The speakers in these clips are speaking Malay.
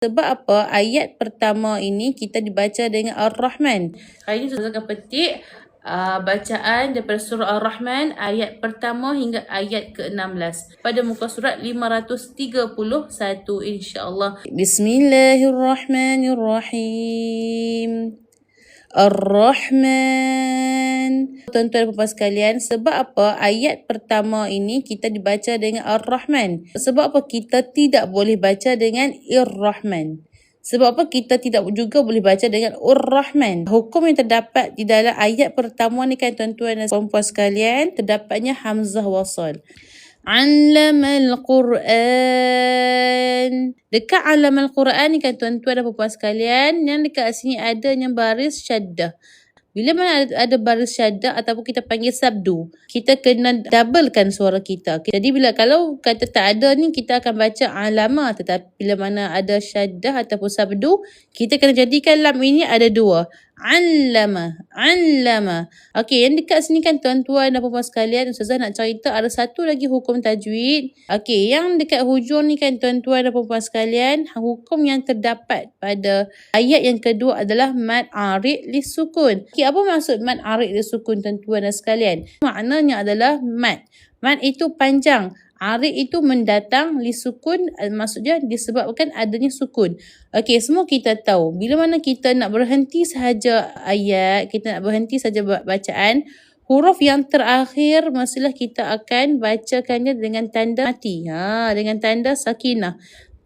Sebab apa? Ayat pertama ini kita dibaca dengan Ar-Rahman. Hari ini Ustazah akan petik bacaan daripada surah Ar-Rahman ayat pertama hingga ayat ke-16 pada muka surat 531 insya-Allah. Bismillahirrahmanirrahim. Ar-Rahman. Tuan-tuan dan puan sekalian, sebab apa ayat pertama ini kita dibaca dengan Ar-Rahman? Sebab apa kita tidak boleh baca dengan Ir-Rahman? Sebab apa kita tidak juga boleh baca dengan Ur-Rahman? Hukum yang terdapat di dalam ayat pertama ni kan tuan-tuan dan puan sekalian, terdapatnya hamzah wasal. Allamal Quran. Dekat Allamal Quran ni kan tuan-tuan dan puan sekalian, yang dekat sini ada yang baris syaddah. Bila mana ada baris syaddah ataupun kita panggil sabdu, kita kena doublekan suara kita. Jadi kalau kata tak ada ni, kita akan baca alama. Tetapi bila mana ada syaddah ataupun sabdu, kita kena jadikan lam ini ada dua. Allama. Okey, yang dekat sini kan tuan-tuan dan puan sekalian, Ustazah nak cerita ada satu lagi hukum tajwid. Okey, yang dekat hujung ni kan tuan-tuan dan puan sekalian, hukum yang terdapat pada ayat yang kedua adalah mad arid lisukun. Okey, apa maksud mad arid lisukun tuan-tuan dan sekalian? Maknanya adalah mad itu panjang. Arid itu mendatang, lisukun maksudnya disebabkan adanya sukun. Okey, semua kita tahu bila mana kita nak berhenti sahaja ayat, kita nak berhenti sahaja bacaan, huruf yang terakhir mestilah kita akan bacakannya dengan tanda mati. Dengan tanda sakinah,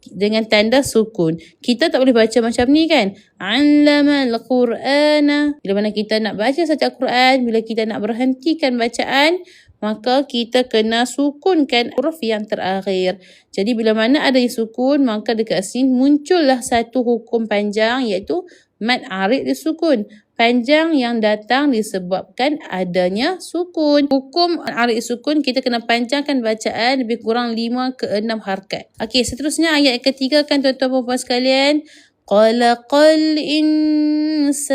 dengan tanda sukun. Kita tak boleh baca macam ni kan. Allamal Qur'ana. Bila mana kita nak baca saja Quran, bila kita nak berhentikan bacaan, maka kita kena sukunkan huruf yang terakhir. Jadi bila mana ada yang sukun, maka dekat sini muncullah satu hukum panjang, iaitu mad arid disukun. Panjang yang datang disebabkan adanya sukun. Hukum arid sukun, kita kena panjangkan bacaan lebih kurang 5 ke 6 harakat. Okey, seterusnya ayat ketiga kan tuan-tuan dan puan sekalian. Qalaqal insan.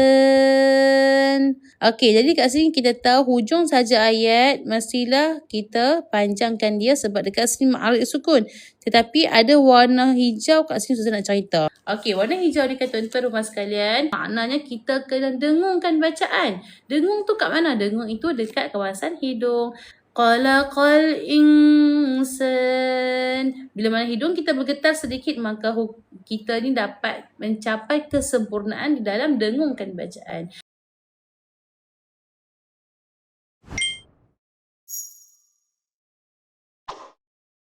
Okey, jadi kat sini kita tahu hujung saja ayat mestilah kita panjangkan dia sebab dekat sini ma'arid sukun. Tetapi ada warna hijau kat sini Ustazah nak cerita. Okey, warna hijau ni kan tuan-tuan dan puan sekalian, maknanya kita kena dengungkan bacaan. Dengung tu kat mana? Dengung itu dekat kawasan hidung. Qalaqal insan. Bila mana hidung kita bergetar sedikit, maka kita ni dapat mencapai kesempurnaan di dalam dengungkan bacaan.